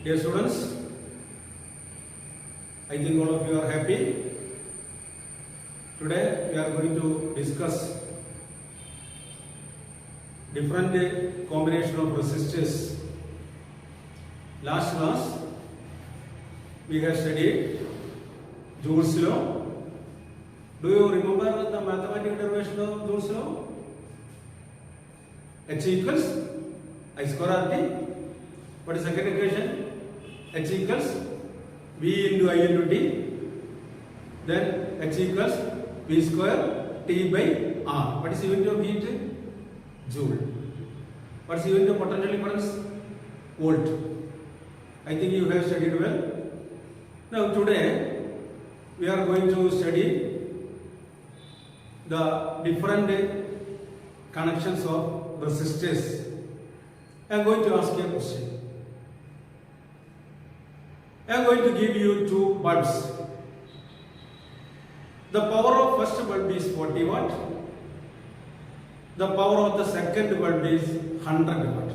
Dear students, I think all of you are happy. Today we are going to discuss different combination of resistors. Last class we have studied Joule's law. Do you remember the mathematical derivation of Joule's law? H equals I square RT. What is the second equation? H equals V into I into T. Then H equals V square T by R. What is the unit of heat? Joule. What is the unit of potential difference? Volt. I think you have studied well. Now today we are going to study the different connections of resistors. I am going to ask you a question. I am going to give you two bulbs. The power of first bulb is 40 watt. The power of the second bulb is 100 watt.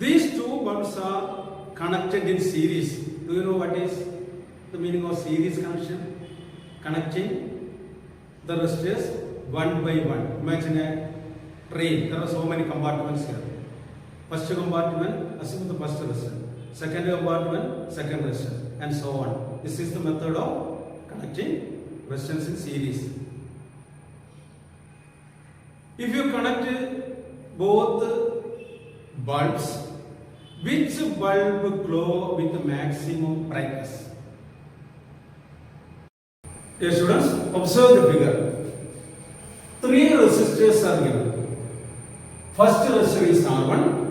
These two bulbs are connected in series. Do you know what is the meaning of series connection? Connecting the resistors one by one. Imagine a train. There are so many compartments here. First compartment, assume the first resistor. Second compartment, second resistor, and so on. This is the method of connecting resistors in series. If you connect both bulbs, which bulb glow with maximum brightness? Dear students, observe the figure. Three resistors are given. First resistor is R1.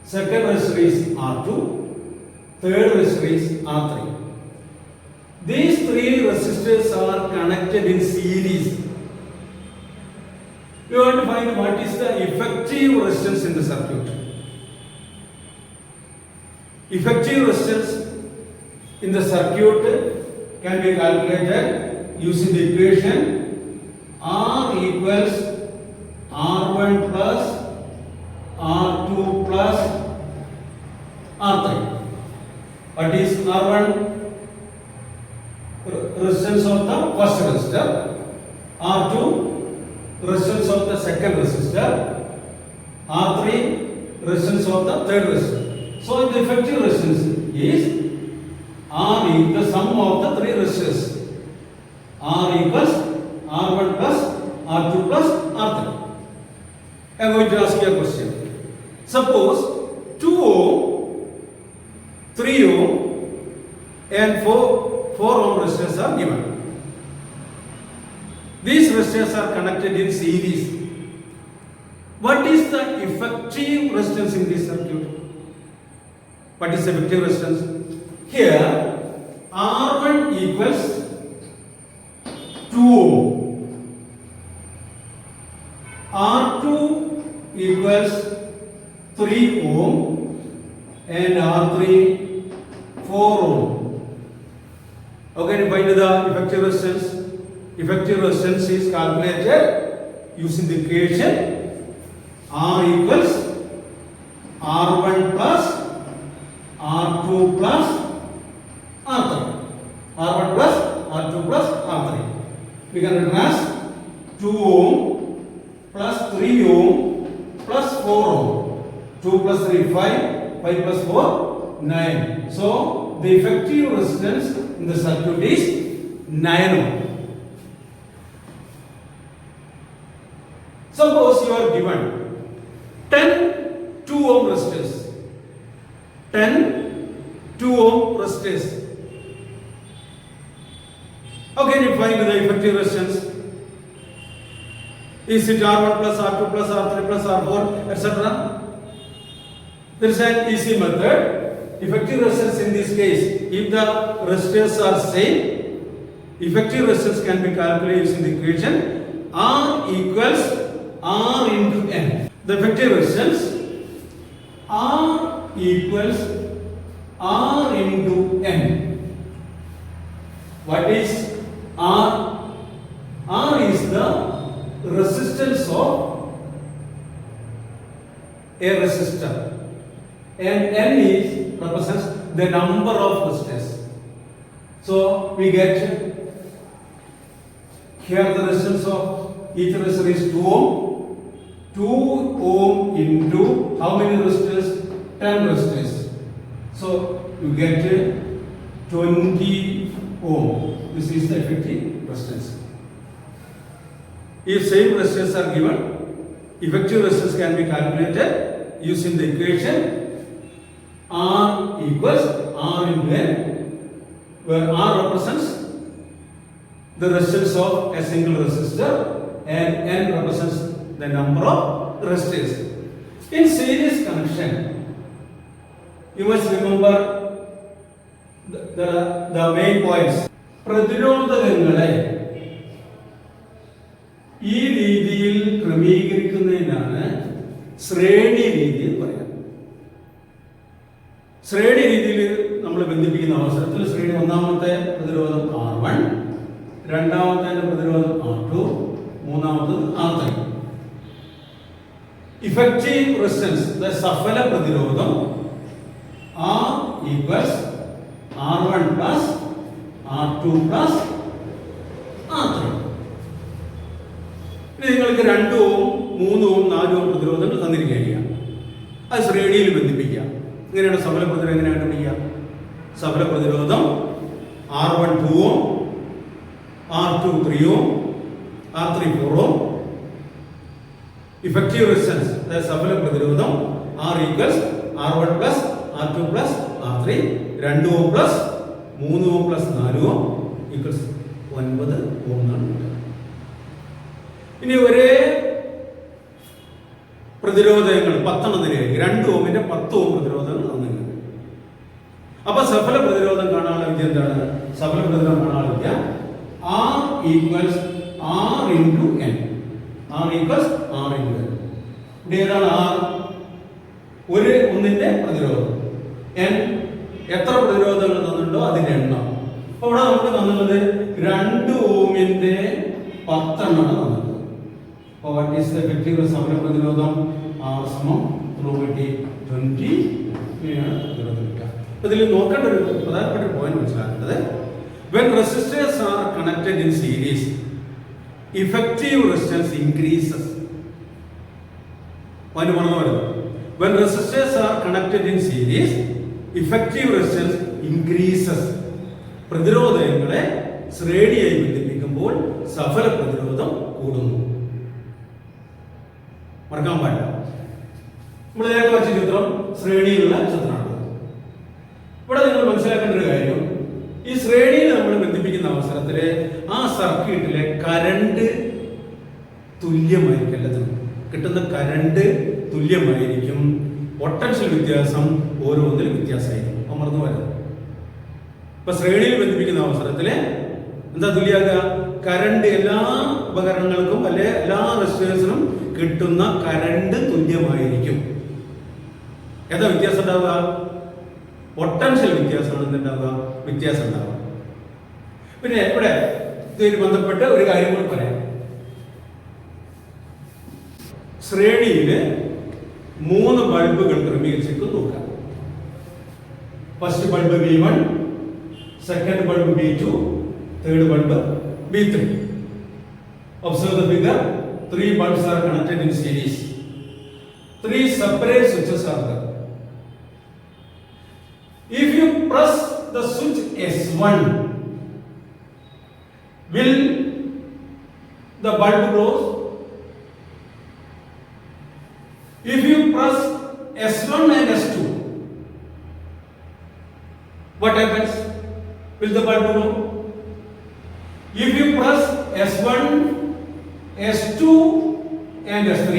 Second resistor is R2, third resistor is R3. These three resistors are connected in series. We want to find what is the effective resistance in the circuit. Effective resistance in the circuit can be calculated using the equation R equals R1 plus R2 plus R3. What is R1? Resistance of the first resistor. R2 resistance of the second resistor. R3 resistance of the third resistor. So the effective resistance is R equals the sum of the three resistors. R equals R1 plus R2 plus R3. I am going to ask you a question. Suppose 2 ohm, 3 ohm and 4 ohm resistors are given. These resistors are connected in series. What is the effective resistance in this circuit? What is effective resistance? Here R1 equals 2 ohm. R2 equals 3 ohm and R3 4 ohm. Okay, find the effective resistance. Effective resistance is calculated using the equation R equals R1 plus R2 plus R3. R1 plus R2 plus R3. We can write as 2 ohm plus 3 ohm plus 4 ohm. 2 plus 3, 5. 5 plus 4, 9. So, the effective resistance in the circuit is 9 ohm. Suppose you are given 10 2 ohm resistors. 10 2 ohm resistors. How can you find the effective resistance? Is it R1 plus R2 plus R3 plus R4 etc.? There is an easy method. Effective resistance in this case, if the resistors are same, effective resistance can be calculated using the equation R equals R into N. The effective resistance R equals R into N. What is R? R is the resistance of a resistor. and n is represents the number of resistors. So we get here the resistance of each resistor is 2 ohm. 2 ohm into how many resistors? 10 resistors. So you get 20 ohm. This is the effective resistance. If same resistors are given, effective resistance can be calculated using the equation R equals R into N, where R represents the resistance of a single resistor and N represents the number of resistors. In series connection, you must remember the main points. പ്രതിരോധകങ്ങളെ ഈ രീതിയിൽ ക്രമീകരിക്കുന്നതിനാണ് ശ്രേണി രീതി എന്ന് പറയാം. ശ്രേണി രീതിയിൽ നമ്മൾ ബന്ധിപ്പിക്കുന്ന അവസരത്തിൽ ശ്രേണി ഒന്നാമത്തെ പ്രതിരോധം R1, രണ്ടാമത്തെ പ്രതിരോധം R2, മൂന്നാമത്തത് R3. ഇഫക്റ്റീവ് റെസിസ്റ്റൻസ് സഫല പ്രതിരോധം R equals R1 plus R2 plus R3. ഇനി നിങ്ങൾക്ക് 2 ഓം 3 ഓം 4 ഓം പ്രതിരോധങ്ങൾ തന്നിരിക്കുകയാണ്. അത് ശ്രേണിയിൽ ബന്ധിപ്പിക്കുക. ഇങ്ങനെയാണ് സഫല പ്രതിരോധം എങ്ങനെ കണ്ടുപിടിക്കുക? സഫല പ്രതിരോധം R1 2 ഓം, R2 3 ഓം, R3 4 ഓം. ഇഫക്റ്റീവ് റെസിസ്റ്റൻസ് സഫല പ്രതിരോധം R equals R1 plus R2 plus R3, 2 ഓം പ്ലസ് 3 ഓം പ്ലസ് 4 ഓം ഈക്വൽസ് 9 ഓം എന്നാണ്. ഇനി ഒരേ പ്രതിരോധങ്ങൾ 10 നിരയായി 2 ഓമിന്റെ 10 ഓം പ്രതിരോധങ്ങൾ തന്നിട്ടുണ്ട്. അപ്പൊ സഫല പ്രതിരോധം കാണാനുള്ള വിദ്യ എന്താണ്? സഫല പ്രതിരോധം കാണാനുള്ള വിദ്യ R equals R into N. R equals R into N. ഇവിടെ ഏതാണ് R? ഒന്നിന്റെ പ്രതിരോധം. N എത്ര പ്രതിരോധങ്ങൾ തന്നിട്ടുണ്ടോ അതിന്റെ എണ്ണം. അപ്പൊ ഇവിടെ നമുക്ക് തന്നുള്ളത് 2 ഓമിന്റെ 10 എണ്ണമാണ് തന്നത്. അപ്പോൾ വാട്ട് ഈസ് ദ എഫക്റ്റീവ് സഫല പ്രതിരോധം? R സമം 20 ഇങ്ങനെയാണ് പ്രതിരോധം കിട്ടുക. അപ്പോൾ ഇതിൽ നോക്കേണ്ട ഒരു പ്രധാനപ്പെട്ട പോയിന്റ് മനസ്സിലാക്കേണ്ടത്, when resistors are connected in series, effective resistance increases. When resistors are connected in series, effective resistance increases. പ്രതിരോധങ്ങളെ ശ്രേണിയായി ബന്ധിപ്പിക്കുമ്പോൾ സഫല പ്രതിരോധം കൂടുന്നു. മറക്കാൻ പാടില്ല. നമ്മൾ നേരത്തെ വരച്ച ചിത്രം ശ്രേണിയിലുള്ള ചിത്രമാണ്. ഇവിടെ നിങ്ങൾ മനസ്സിലാക്കേണ്ട ഒരു കാര്യം, ഈ ശ്രേണിയിൽ നമ്മൾ ബന്ധിപ്പിക്കുന്ന അവസരത്തിൽ ആ സർക്യൂട്ടിലെ കറണ്ട് തുല്യമായിരിക്കും. എല്ലാത്തിനും കിട്ടുന്ന കറണ്ട് തുല്യമായിരിക്കും. പൊട്ടൻഷ്യൽ വ്യത്യാസം ഓരോന്നിലും വ്യത്യാസമായിരിക്കും. അമർന്നു വരുന്നത്. ഇപ്പൊ ശ്രേണിയിൽ ബന്ധിപ്പിക്കുന്ന അവസരത്തിൽ എന്താ തുല്യാകുക? കറണ്ട് എല്ലാ ഉപകരണങ്ങൾക്കും അല്ലെ എല്ലാ റെസിസ്റ്റേഴ്സിനും കിട്ടുന്ന കറണ്ട് തുല്യമായിരിക്കും. ഏതാ വ്യത്യാസം ഉണ്ടാവുക? പൊട്ടൻഷ്യൽ വ്യത്യാസമാണ് എന്തുണ്ടാവുക? വ്യത്യാസം ഉണ്ടാവുക. പിന്നെ ഇവിടെ ഇതുമായി ബന്ധപ്പെട്ട് ഒരു കാര്യം കൂടി പറയാം. ശ്രേണിയിൽ 3 ബൾബുകൾ ക്രമീകരിച്ചിട്ട് നോക്കാം. First bulb B1, second bulb B2, third bulb B3. Observe the figure. 3 bulbs are connected in series. 3 separate switches are there. If you press the switch S1, will the bulb close? If you press S1 and S2, what happens? Will the bulb go? If you press S1, S2 and S3,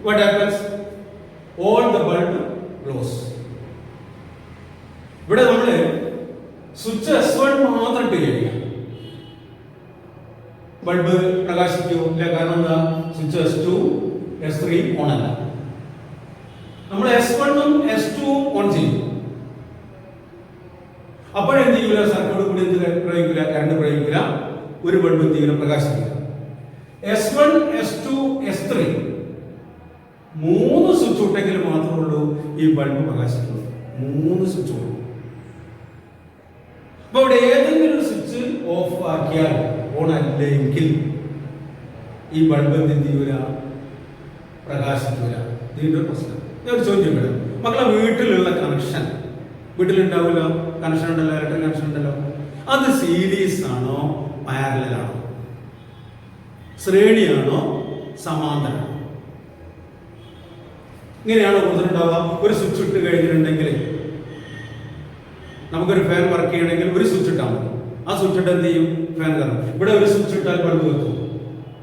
what happens? All the bulb close. ഇവിടെ നമ്മള് switch S1 മാത്രം ഇട്ട് കഴിയാം. Bulb പ്രകാശിക്കോ ഇല്ല? കാരണം എന്താ? Switch S2 S3 on അല്ല. നമ്മൾ S1 ഉം S2 ഓൺ ചെയ്യും. അപ്പോഴെന്ത് ചെയ്യൂല? സർക്യൂട്ട് കൂടി എന്ത് പ്രയോഗിക്കില്ല? കറണ്ട് പ്രയോഗിക്കില്ല. ഒരു ബൾബ് എന്ത് ചെയ്യില്ല? പ്രകാശിക്കില്ല. S1 S2 S3 3 switch switch ഉണ്ടെങ്കിൽ മാത്രമേ ഉള്ളൂ ഈ ബൾബ് പ്രകാശിക്കുന്നത്. 3 സ്വിച്ച് ഉള്ളൂ. അപ്പൊ ഇവിടെ ഏതെങ്കിലും ഒരു സ്വിച്ച് ഓഫ് ആക്കിയാൽ, ഓൺ അല്ലെങ്കിൽ ഈ ബൾബ് എന്ത് ചെയ്യൂല, പ്രകാശിക്കൂല. ഇതിന്റെ പ്രശ്നം. ഞാൻ ഒരു ചോദ്യം ചോദിക്കട്ടെ, മക്കളെ വീട്ടിലുള്ള കണക്ഷൻ, വീട്ടിലുണ്ടാവുമല്ലോ കണക്ഷൻ ഉണ്ടല്ലോ, ഇലക്ട്രിക് കണക്ഷൻ ഉണ്ടല്ലോ, അത് സീരീസ് ആണോ പാരലൽ ആണോ, ശ്രേണിയാണോ സമാന്തരം? ഇങ്ങനെയാണോ കൊടുത്തിട്ടുണ്ടാവുക? ഒരു സ്വിച്ച് ഇട്ട് കഴിഞ്ഞിട്ടുണ്ടെങ്കിൽ നമുക്കൊരു ഫാൻ വർക്ക് ചെയ്യണമെങ്കിൽ ഒരു സ്വിച്ച് ഇട്ടാൽ മതി. ആ സ്വിച്ച് ഇട്ട് എന്ത് ചെയ്യും? ഫാൻ കറങ്ങും. ഇവിടെ ഒരു സ്വിച്ച് ഇട്ടാൽ ബൾബ്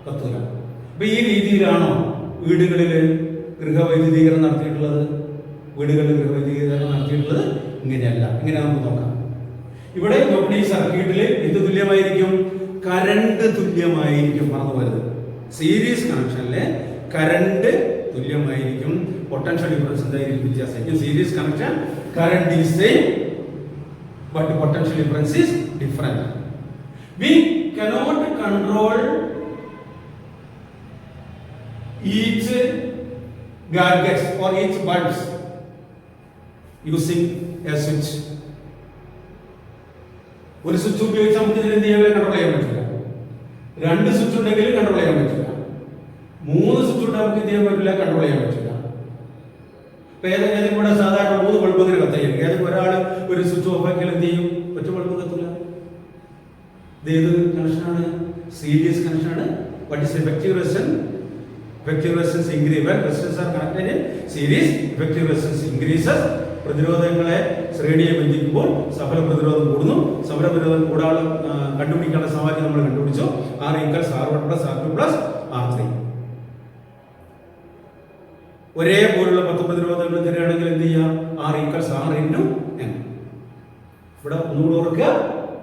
കത്തൂല. അപ്പൊ ഈ രീതിയിലാണോ വീടുകളിൽ ഗൃഹവൈദ്യുതീകരണം നടത്തിയിട്ടുള്ളത്? വീടുകളിൽ ഗൃഹവൈദ്യുതീകരണം നടത്തിയിട്ടുള്ളത് ഇങ്ങനെയല്ല. ഇങ്ങനെ നമുക്ക് നോക്കാം. ഇവിടെ ഈ സർക്യൂട്ടിൽ എന്ത് തുല്യമായിരിക്കും? കറണ്ട് തുല്യമായിരിക്കും. മറന്നു വരുന്നത് സീരീസ് കണക്ഷനിലെ കറണ്ട് തുല്യമായിരിക്കും. പൊട്ടൻഷ്യൽ ഡിഫറൻസ് എന്തായിരിക്കും? വ്യത്യാസമായിരിക്കും. Series connection current is same but potential difference is different. We cannot control each gadgets or each bulbs using a switch. ഒരു സ്വിച്ച് ഉപയോഗിച്ച് നമുക്ക് ഇതിനെ എന്ത് ചെയ്യാൻ കൺട്രോൾ ചെയ്യാൻ പറ്റില്ല. 2 സ്വിച്ച് ഉണ്ടെങ്കിൽ കൺട്രോൾ ചെയ്യാൻ പറ്റില്ല. 3 സ്വിച്ച് ഉണ്ടെങ്കിൽ നമുക്ക് എന്ത് ചെയ്യാൻ പറ്റില്ല, കൺട്രോൾ ചെയ്യാൻ പറ്റില്ല. ഇപ്പൊ ഏതെങ്കിലും കൂടെ സാധാരണ 3 ബൾബുകൾ കത്തിക്കും. ഏതെങ്കിലും ഒരാൾ ഒരു സ്വിച്ച് ഓഫ് ആക്കിയാൽ എന്ത് ചെയ്യും? ഒറ്റ ബൾബ് കത്തില്ല. ഇത് ഏത് കണക്ഷനാണ്? സീരീസ് കണക്ഷനാണ്. What is effective resistance? Effective resistance increase when resistors are connected in series, effective resistance increases. പ്രതിരോധങ്ങളെ ശ്രേണിയെ ബന്ധിക്കുമ്പോൾ സഫല പ്രതിരോധം കൂടുന്നു. സഫല പ്രതിരോധം കൂടാതെ കണ്ടുപിടിക്കാനുള്ള സമവാക്യം നമ്മൾ കണ്ടുപിടിച്ചു. R equals R1 plus R2 plus R3. ഒരേപോലുള്ള 10 പ്രതിരോധങ്ങൾ തരികയാണെങ്കിൽ എന്ത് ചെയ്യാം? R equals R into N. ഇവിടെ ഒന്നുകൂടെ ഓർക്കുക,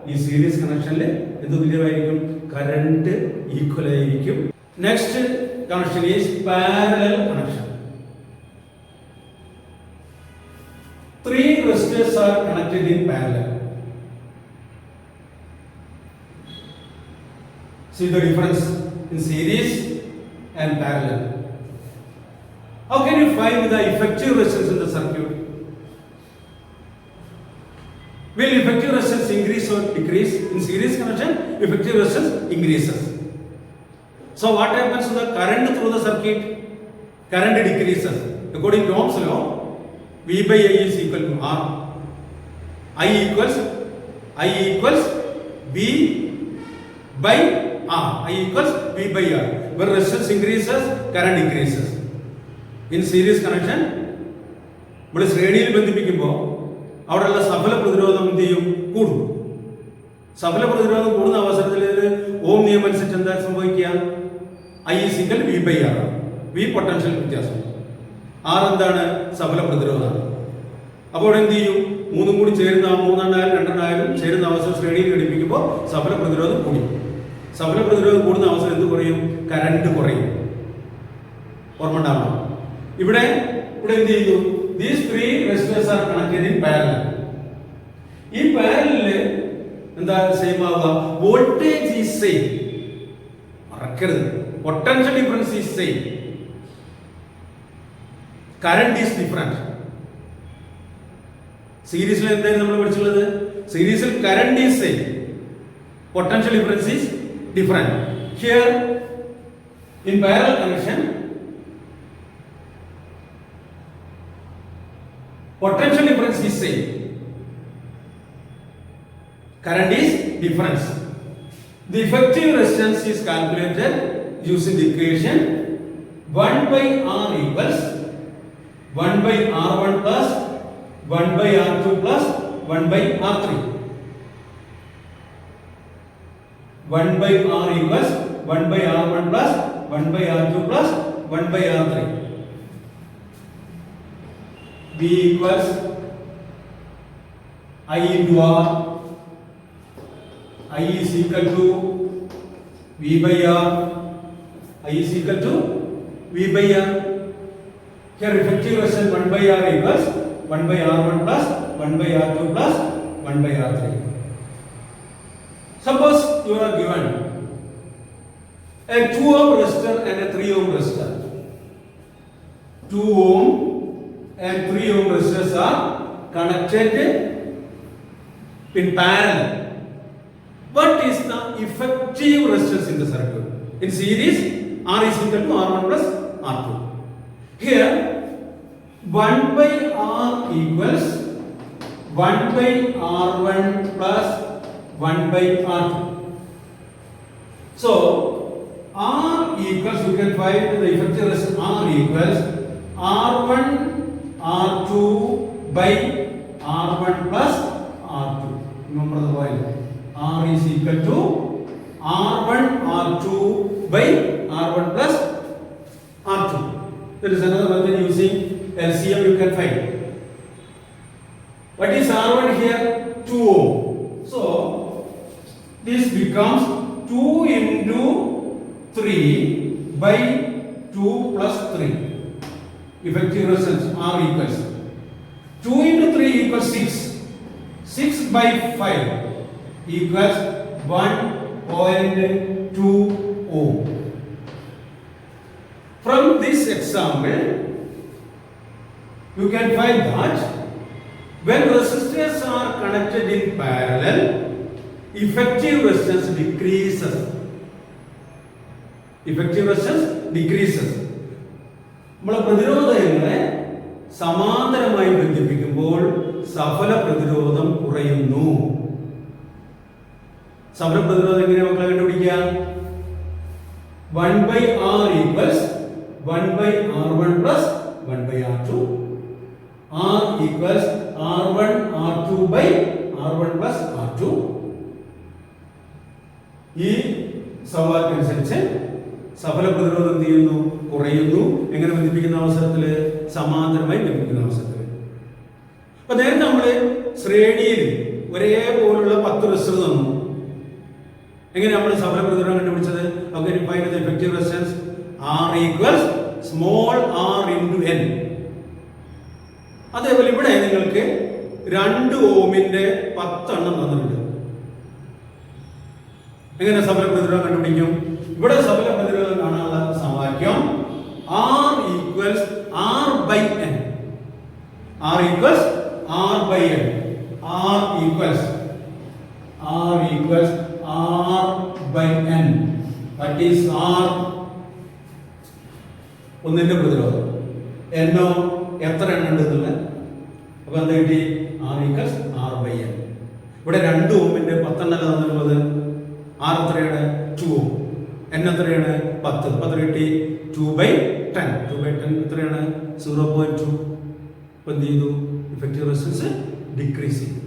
ഈ സീരീസ് കണക്ഷനിൽ എന്ത് തുല്യമായിരിക്കും? കറണ്ട് ഈക്വൽ ആയിരിക്കും. Next connection is parallel connection. 3 resistors are connected in parallel. See the difference in series and parallel. How can you find the effective resistance in the circuit? Will effective resistance increase or decrease? In series connection, effective resistance increases. So what happens to the current through the circuit? Current decreases. According to Ohm's law, V by I is equal to R. I equals V by R. I equals V by R. Where resistance increases, current increases. In series connection, നമ്മൾ ശ്രേണിയിൽ ബന്ധിപ്പിക്കുമ്പോൾ അവിടെയുള്ള സഫല പ്രതിരോധം എന്ത് ചെയ്യും? കൂടും. സഫല പ്രതിരോധം കൂടുന്ന അവസരത്തിൽ ഓം നിയമം അനുസരിച്ച് എന്താ സംഭവിക്കുക? I is equal V by R. V potential വ്യത്യാസം, R എന്താണ്? സഫല പ്രതിരോധമാണ്. അപ്പോൾ എന്ത് ചെയ്യും? 3 കൂടി ചേരുന്ന 3 2 ചേരുന്ന അവസരം ശ്രേണിയിൽ ഘടിപ്പിക്കുമ്പോൾ സഫല പ്രതിരോധം കൂടി. സഫല പ്രതിരോധം കൂടുന്ന അവസരം എന്ത് കുറയും? കറണ്ട് കുറയും. ഓർമ്മ ഉണ്ടാവണം. ഇവിടെ എന്ത് ചെയ്യുന്നു? These 3 resistors are connected in parallel. ഈ പാരലലില് എന്താ സെയിം ആവുക? Voltage is same. മറക്കരുത്, potential difference is same, current is different. സീരീസിൽ എന്തായാലും നമ്മൾ പഠിച്ചുള്ളത്? സീരീസിൽ current is same, potential difference is different. Here in parallel connection potential difference is same, current is difference. The effective resistance is calculated using the equation 1 by R equals 1 by R1 plus 1 by R2 plus 1 by R3. 1 by R equals 1 by R1 plus 1 by R2 plus 1 by R3. V equals I into R. I is equal to V by R. I is equal to V by R. Here effective resistance 1 by R equals 1 by R1 plus 1 by R2 plus 1 by R3. Suppose you are given a 2 ohm resistor and a 3 ohm resistor. 2 ohm and 3 ohm resistors are connected in parallel. What is the effective resistance in the circuit? In series, R is equal to R1 plus R2. Here, 1 by R equals 1 by R1 plus 1 by R2. So, R equals, you can find the effective resistance. R equals R1 R2 by R1 plus R2. Remember the point. R is equal to R1 R2 by R1 plus R2. There is another method using LCM you can find. What is R1 here? 2 ohm. So, this becomes 2 into 3 by 2 plus 3. Effective resistance R equals 2 into 3 equals 6. 6 by 5 equals 1.2 ohm. From this example, you can find that when resistors are connected in parallel, effective resistance decreases. Effective resistance decreases. നമ്മൾ പ്രതിരോധങ്ങളെ സമാന്തരമായി ബന്ധിപ്പിക്കുമ്പോൾ സഫല പ്രതിരോധം കുറയുന്നു. സഫല പ്രതിരോധം എങ്ങനെയാണ് മക്കളെ കണ്ടുപിടിക്കുക? 1 by R equals 1 by R1 plus 1 by R2. R equals R1 R2 by R1 plus R2. ഈ സമവാക്യം അനുസരിച്ച് സഫല പ്രതിരോധം എന്ത് ചെയ്യുന്നു? കുറയുന്നു. എങ്ങനെ ബന്ധിപ്പിക്കുന്ന അവസരത്തിൽ? സമാന്തരമായി ബന്ധിപ്പിക്കുന്ന അവസരത്തിൽ. അപ്പൊ നേരത്തെ നമ്മൾ ശ്രേണിയിൽ ഒരേപോലുള്ള 10 റെസിസ്റ്റർ തന്നു. എങ്ങനെ നമ്മൾ സഫല പ്രതിരോധം കണ്ടുപിടിച്ചത്? Okay, find the effective resistance. R equals small r into n. അതേപോലെ ഇവിടെ നിങ്ങൾക്ക് 2 ഓമിന്റെ 10 എണ്ണം തന്നിട്ടുണ്ട്. എങ്ങനെ സഫല പ്രതിരോധം കണ്ടുപിടിക്കും? ഇവിടെ സഫല പ്രതിരോധം കാണാനുള്ള സമവാക്യം R equals R by n. R equals R by n. R equals R by n. That is R ഒന്നിന്റെ പ്രതിരോധം. എന്നോ എത്ര എണ്ണം ഉണ്ടെന്നുള്ള അപ്പൊ എന്താ കിട്ടി? R equals R by n. ഇവിടെ 2 ഓമിന്റെ 10 എണ്ണല്ല തന്നിട്ടുള്ളത്. R എത്രയാണ്? 2 ഓം. n എത്രയാണ്? 10. 10 കിട്ടി 2 by 10. 2 by 10 എത്രയാണ്? 0.2. അപ്പൊ എന്ത് ചെയ്തു? ഇഫക്റ്റീവ് റെസിസ്റ്റൻസ് ഡിക്രീസ് ചെയ്തു.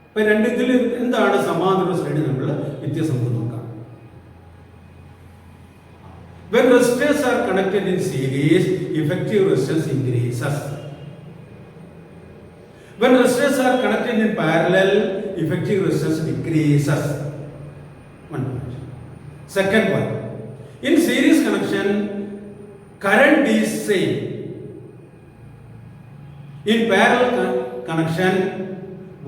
അപ്പൊ രണ്ടിൽ എന്താണ് സമാന്തര ശ്രേണി തമ്മിലുള്ള വ്യത്യാസം നോക്കാം. When resistors are connected in series, effective resistance increases. When resistors are connected in parallel, effective resistance decreases. One point. Second point. In series connection, current is same. In parallel connection,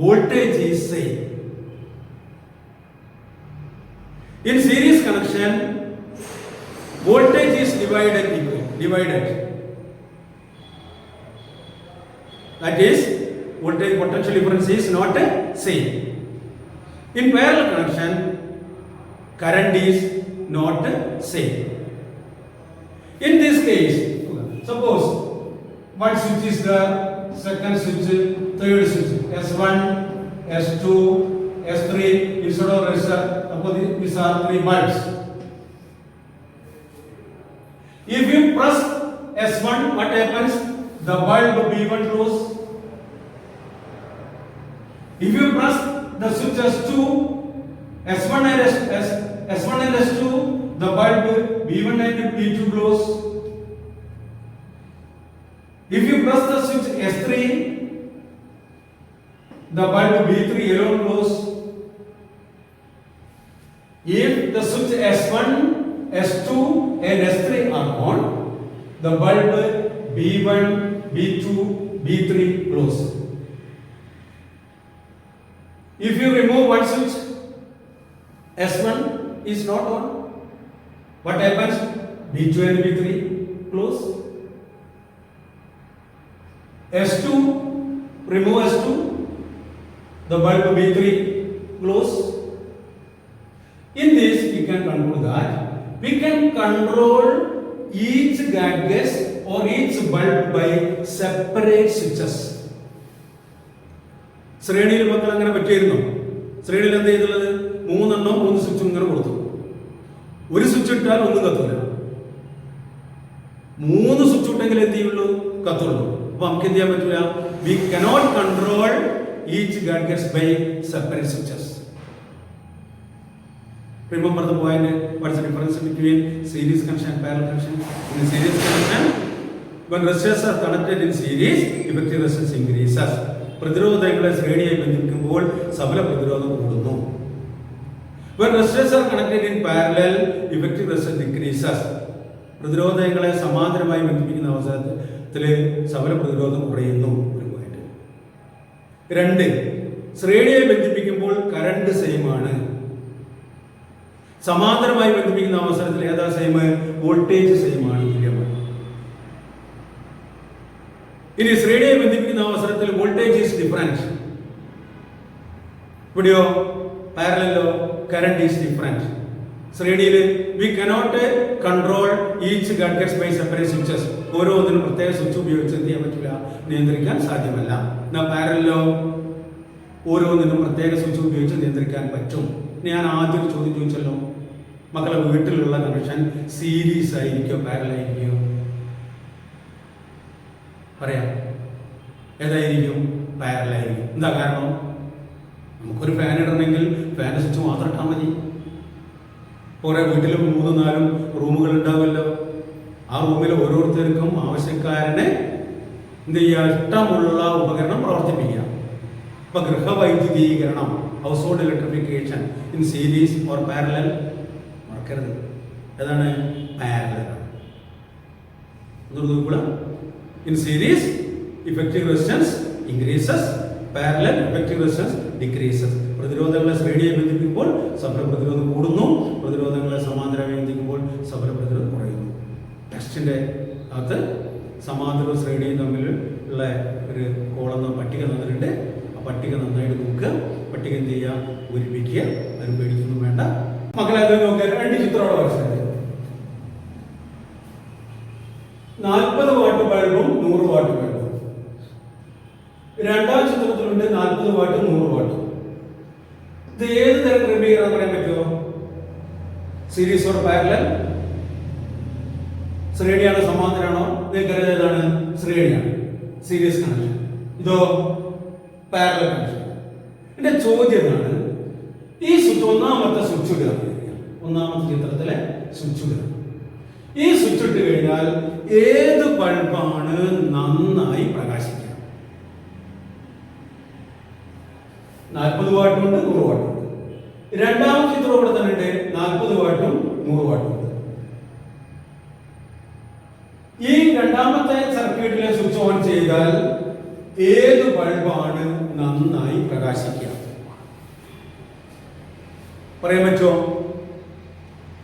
voltage is same. In series connection, voltage is divided. That is, voltage potential difference is not same. In parallel connection, current is not same. In this case, suppose one switch is there, second switch, third switch, S1, S2, S3, instead of resistor, suppose these are 3 bulbs. If you press S1, what happens? The bulb B1 glows. If you press the switch S2, S1 and S2, the bulb B1 and B2 glows. If you press the switch S3, the bulb B3 alone glows. If the switch S1, S2 and S3 are on, the bulb B1, B2, B3 glows. If you remove one switch, S1 is not on, what happens? B2 and B3 close. S2, remove S2, the bulb B3 glows. In this we can conclude that we can control each gas or each bulb by separate switches. ശ്രേണിയിൽ മക്കൾ അങ്ങനെ പറ്റിയിരുന്നു. ശ്രേണിയിൽ എന്ത് ചെയ്തുള്ളത്? 3 സ്വിച്ചും ഇങ്ങനെ കൊടുത്തു. ഒരു switch ഇട്ടാൽ ഒന്നും കത്തില്ല. 3 സ്വിച്ച് ഇട്ടെങ്കിൽ എന്ത് ചെയ്യുള്ളൂ? കത്തുള്ളൂ. അപ്പൊ നമുക്ക് എന്ത് ചെയ്യാൻ പറ്റില്ല? We cannot control each gadgets by separate switches. Remember the point, what's the difference between series connection and parallel connection? In series connection, when resistors are connected in series, effective resistance increases. പ്രതിരോധങ്ങളെ ശ്രേണിയായി ബന്ധിപ്പിക്കുമ്പോൾ സഫല പ്രതിരോധം കൂടുന്നു. When resistors are connected in parallel, effective resistance decreases. പ്രതിരോധങ്ങളെ സമാന്തരമായി ബന്ധിപ്പിക്കുന്ന അവസരത്തിൽ സഫല പ്രതിരോധം കുറയുന്നു. ഒരു പോയിന്റ്. 2, ശ്രേണിയെ ബന്ധിപ്പിക്കുമ്പോൾ കറണ്ട് സെയിം ആണ്. സമാന്തരമായി ബന്ധിപ്പിക്കുന്ന അവസരത്തിൽ ഏതാ സെയിം? വോൾട്ടേജ് സെയിം ആണ്, തുല്യമാണ്. ഇനി ശ്രേണിയെ ബന്ധിപ്പിക്കുന്ന അവസരത്തിൽ വോൾട്ടേജ് ഈസ് ഡിഫറൻറ്റ്. ഇവിടെയോ പാരലലോ കറണ്ട് ഈസ് ഡിഫറൻറ്റ്. ശ്രേണിയിൽ we cannot control each gadgets by separate switches. ഓരോന്നിനും പ്രത്യേക സ്വിച്ച് ഉപയോഗിച്ച് എന്ത് ചെയ്യാൻ പറ്റില്ല? നിയന്ത്രിക്കാൻ സാധ്യമല്ല. എന്നാൽ പാരലലോ ഓരോന്നിനും പ്രത്യേക സ്വിച്ച് ഉപയോഗിച്ച് നിയന്ത്രിക്കാൻ പറ്റും. ഞാൻ ആദ്യം ചോദ്യം ചോദിച്ചല്ലോ, മക്കളെ വീട്ടിലുള്ള കണക്ഷൻ സീരീസ് ആയിരിക്കോ പാരലൽ ആയിരിക്കോ? പറയാം. ഏതായിരിക്കും? പാരലൽ ആയിരിക്കും. എന്താ കാരണം? നമുക്കൊരു ഫാൻ ഇടണമെങ്കിൽ ഫാൻ സ്വിച്ച് മാത്രം ഇട്ടാൽ മതി. കുറെ വീട്ടിൽ 3-4 റൂമുകൾ ഉണ്ടാവുമല്ലോ. ആ റൂമിൽ ഓരോരുത്തർക്കും ആവശ്യക്കാരനെ എന്ത് ചെയ്യുക? ഇഷ്ടമുള്ള ഉപകരണം പ്രവർത്തിപ്പിക്കുക. ഇപ്പൊ ഗൃഹവൈദ്യുതീകരണം, household electrification in series or parallel, മറക്കരുത്. ഏതാണ്? Parallel. In series, effective resistance increases. Parallel, effective resistance decreases. പ്രതിരോധങ്ങളെ ശ്രേണിയെ ബന്ധിപ്പിക്കുമ്പോൾ സഫല പ്രതിരോധം കൂടുന്നു. പ്രതിരോധങ്ങളെ സമാന്തരമായി ബന്ധിക്കുമ്പോൾ സഫല പ്രതിരോധം കുറയുന്നു. ടെക്സ്റ്റിന്റെ അകത്ത് സമാന്തരവും ശ്രേണിയും തമ്മിൽ ഉള്ള ഒരു കോളം പട്ടിക തന്നിട്ടുണ്ട്. ആ പട്ടിക നന്നായിട്ട് നോക്കുക. പട്ടിക എന്ത് ചെയ്യുക? പൂരിപ്പിക്കുക. അതിന് പേടിക്കൊന്നും വേണ്ട. മക്കളെ അത് നോക്കുക. 2 ചിത്രമുള്ള വർഷമുണ്ട്. 40 വാട്ട് ബൾബും 100 വാട്ട് ബൾബും. രണ്ടാം ചിത്രത്തിലുണ്ട് 40 വാട്ടും 100 വാട്ടും. ഇത് ഏത് തരം ക്രമീകരണം പറയാൻ പറ്റുമോ? Series or parallel? ശ്രേണിയാണോ സമാന്തരമാണോ? നിങ്ങൾക്ക് ഏതാണ്? ശ്രേണിയാണ്, സീരീസ് കണക്ഷൻ. ഇതോ പാരലൽ കണക്ഷൻ. എന്റെ ചോദ്യം എന്താണ്? ഈ സ്വിച്ച്, ഒന്നാമത്തെ സ്വിച്ച് ഇടുക. ഒന്നാമത്തെ ചിത്രത്തിലെ സ്വിച്ച് ഇടുക. ഈ സ്വിച്ച് ഇട്ട് കഴിഞ്ഞാൽ ഏത് ബൾബാണ് നന്നായി പ്രകാശിക്കുക? 40 വാട്ടുണ്ട് 100 വാട്ടുണ്ട്. രണ്ടാമത്തെ ചിത്രം ഇവിടെ തന്നെ ഉണ്ട്. 40 വാട്ടും 100 വാട്ടും ഉണ്ട്. ഈ രണ്ടാമത്തെ സർക്യൂട്ടിലെ സ്വിച്ച് ഓൺ ചെയ്താൽ ഏത് ബൾബാണ് നന്നായി പ്രകാശിക്കുക? പറയാൻ പറ്റുമോ?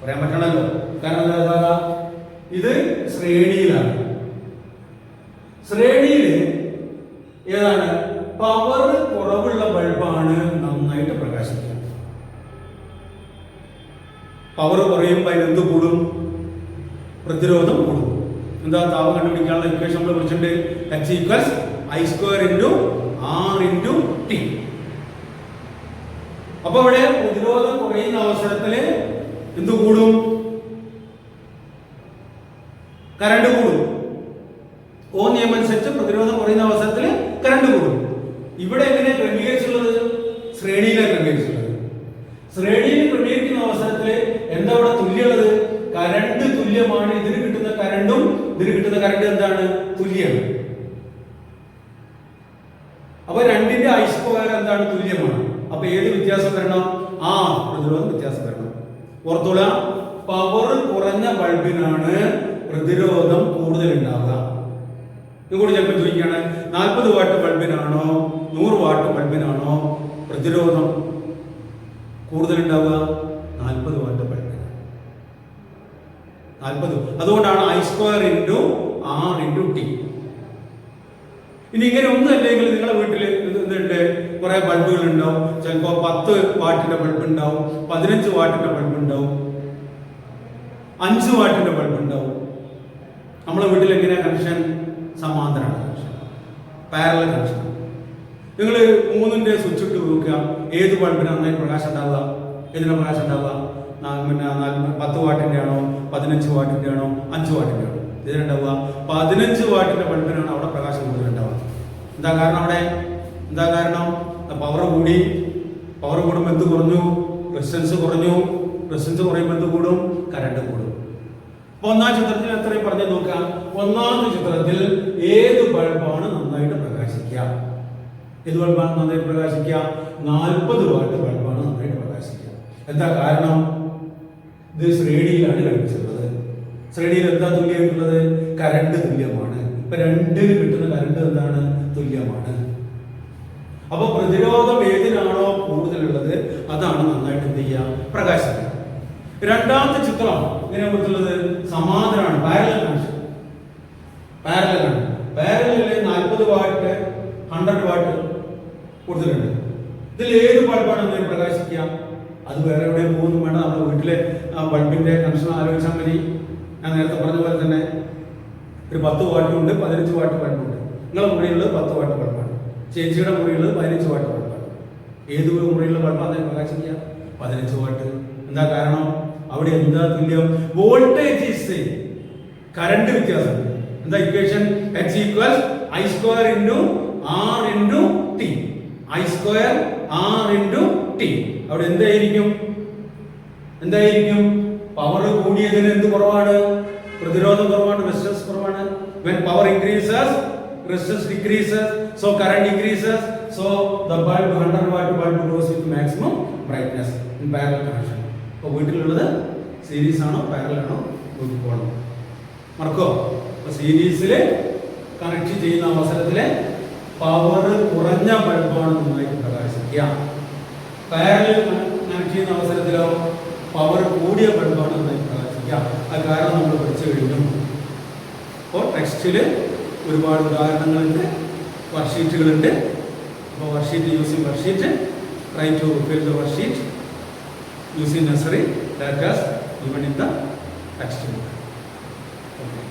പറയാൻ പറ്റണല്ലോ. കാരണം എന്താ? ഇത് ശ്രേണിയിലാണ്. ശ്രേണിയിൽ ഏതാണ്? പവർ കുറവുള്ള ബൾബാണ് നന്നായിട്ട് പ്രകാശിക്കുക. പവർ കുറയുമ്പോൾ അതിനെന്ത് കൂടും? പ്രതിരോധം കൂടും. എന്താ? താപം കണ്ടുപിടിക്കാനുള്ള ഇക്വേഷൻ നമ്മൾ പഠിച്ചിട്ടുണ്ട്. H equals I² × R × T. അപ്പൊ ഇവിടെ പ്രതിരോധം കുറയുന്ന അവസരത്തില് എന്ത് കൂടും? കറണ്ട് കൂടും. ഓം നിയമം അനുസരിച്ച് പ്രതിരോധം കുറയുന്ന അവസരത്തിൽ കറണ്ട് കൂടും. ഇവിടെ എങ്ങനെ ക്രമീകരിച്ചുള്ളത്? ശ്രേണിയിലാണ് ക്രമീകരിച്ചുള്ളത്. ശ്രേണിയിൽ ക്രമീകരിക്കുന്ന അവസരത്തിൽ എന്താ ഇവിടെ തുല്യമുള്ളത്? കറണ്ട് തുല്യമാണ്. ഇതിന് കിട്ടുന്ന കറണ്ടും ഇതിന് കിട്ടുന്ന കറണ്ട് എന്താണ്? തുല്യമാണ്. അപ്പൊ രണ്ടിന്റെ I² എന്താണ്? തുല്യമാണ്. അപ്പൊ ഏത് വ്യത്യാസം വരണം? പ്രതിരോധം വ്യത്യാസം വരണം. ഓർത്തോള, പവർ കുറഞ്ഞ ബൾബിനാണ് പ്രതിരോധം കൂടുതൽ ഉണ്ടാവുക. ഇതുകൂടി ചിലപ്പോൾ ചോദിക്കുകയാണ്, 40 വാട്ട് ബൾബിനാണോ 100 വാട്ട് ബൾബിനാണോ പ്രതിരോധം കൂടുതൽ ഉണ്ടാവുക? 40 വാട്ട് ബൾബിനാണ്. 40. അതുകൊണ്ടാണ് I² × R × T. ഇനി ഇങ്ങനെ ഒന്നും അല്ലെങ്കിൽ നിങ്ങളുടെ വീട്ടിൽ എന്തുണ്ട്, കുറെ ബൾബുകൾ ഉണ്ടാവും. ചിലപ്പോൾ 10 വാട്ടിന്റെ ബൾബ് ഉണ്ടാവും, 15 വാട്ടിന്റെ ബൾബ് ഉണ്ടാവും, 5 വാട്ടിന്റെ ബൾബ് ഉണ്ടാവും. നമ്മളെ വീട്ടിൽ എങ്ങനെയാ കണക്ഷൻ? സമാന്തരമാണ് കണക്ഷൻ, പാരലൽ കണക്ഷൻ. നിങ്ങൾ 3ന്റെ സ്വിച്ച് ഇട്ട് നോക്കുക, ഏത് ബൾബിന് നന്നായി പ്രകാശം ഉണ്ടാവുക? ഏതിനാ പ്രകാശം ഉണ്ടാവുക? പിന്നെ 10 വാട്ടിന്റെ ആണോ, 15 വാട്ടിന്റെ ആണോ, 5 വാട്ടിന്റെ ആണോ? ഇതിനുണ്ടാവുക 15 വാട്ടിന്റെ ബൾബിനാണ് അവിടെ പ്രകാശം കൂടുതൽ ഉണ്ടാവുക. എന്താ കാരണം? അവിടെ എന്താ കാരണം? പവർ കൂടി. പവർ കൂടുമ്പോൾ എന്ത് കുറഞ്ഞു? റെസിസ്റ്റൻസ് കുറഞ്ഞു. റെസിസ്റ്റൻസ് കുറയുമ്പോൾ എന്ത് കൂടും? കറണ്ട് കൂടും. അപ്പൊ ഒന്നാം ചിത്രത്തിൽ എത്രയും പറഞ്ഞു നോക്കാം. ഒന്നാമത്തെ ചിത്രത്തിൽ ഏത് ബൾബാണ് നന്നായിട്ട് പ്രകാശിക്കുക? ഏത് ബൾബാണ് നന്നായിട്ട് പ്രകാശിക്കുക? 40 വാട്ട് ബൾബാണ് നന്നായിട്ട് പ്രകാശിക്കുക. എന്താ കാരണം? ഇത് ശ്രേണിയിലാണ് ഘടിപ്പിച്ചിട്ടുള്ളത്. ശ്രേണിയിൽ എന്താ തുല്യമായിട്ടുള്ളത്? കറണ്ട് തുല്യമാണ്. ഇപ്പൊ 2ന് കിട്ടുന്ന കറണ്ട് എന്താണ്? തുല്യമാണ്. അപ്പൊ പ്രതിരോധം ഏതിനാണോ കൂടുതലുള്ളത് അതാണ് നന്നായിട്ട് എന്ത് ചെയ്യുക? പ്രകാശിക്കുക. രണ്ടാമത്തെ ചിത്രം ഇങ്ങനെ കൊടുത്തുള്ളത് സമാന്തരമാണ്, പാരലൽ കണക്ഷൻ. പാരലലാണ്. പാരലലില് 40 വാട്ട് 100 വാട്ട് കൊടുത്തിട്ടുണ്ട്. ഇതിൽ ഏത് ബൾബാണ് നന്നായി പ്രകാശിക്കുക? അത് വേറെ എവിടെയും പോകുന്നു വേണം. നമ്മുടെ വീട്ടിലെ ബൾബിന്റെ കണക്ഷൻ ആലോചിച്ചാൽ മതി. ഞാൻ നേരത്തെ പറഞ്ഞ പോലെ തന്നെ ഒരു 10 വാട്ടും ഉണ്ട്, 15 വാട്ട് ബൾബുണ്ട്. നിങ്ങളുടെ മുറിയുള്ളത് 10 വാട്ട് ബൾബാണ്, ചേച്ചിയുടെ മുറിയുള്ളത് 15 വാട്ട് ബൾബാണ്. ഏത് മുറിയുള്ള ബൾബാണ് പ്രകാശിക്കുക? 15 വാട്ട്. എന്താ കാരണം? അവിടെ എന്താ തുല്യം? വോൾട്ടേജ് ഈസ് സെയിം, കറണ്ട് വ്യത്യാസം. എന്താ equation? H equals I square into R into T. I square R into T. അവിടെ എന്തായിരിക്കും? പവർ കൂടിയതിന് എന്ത് കുറവാണ്? പ്രതിരോധം കുറവാണ്, റെസിസ്റ്റൻസ് കുറവാണ്. When power increases, resistance decreases, so current increases, so the bulb 100 watt bulb goes with maximum brightness in parallel connection. അപ്പോൾ വീട്ടിലുള്ളത് series ആണോ പാരലൽ ആണോ നോക്കിക്കോണം. മറക്കോ? അപ്പോൾ സീരീസിൽ കണക്ട് ചെയ്യുന്ന അവസരത്തിലെ പവർ കുറഞ്ഞ ബൾബാണ് നന്നായിട്ട് പ്രകാശിക്കുക. പാരലൽ കണക്ട് ചെയ്യുന്ന അവസരത്തിലോ പവർ കൂടിയ ബൾബാണ് നന്നായിട്ട് പ്രകാശിക്കുക. ആ കാരണം നമ്മൾ പഠിച്ചു കഴിഞ്ഞു. അപ്പോൾ ടെക്സ്റ്റിൽ ഒരുപാട് ഉദാഹരണങ്ങളുണ്ട്, വർക്ക്ഷീറ്റുകളുണ്ട്. അപ്പോൾ worksheet using worksheet, try to fill the worksheet using necessary data given in the textbook. Okay.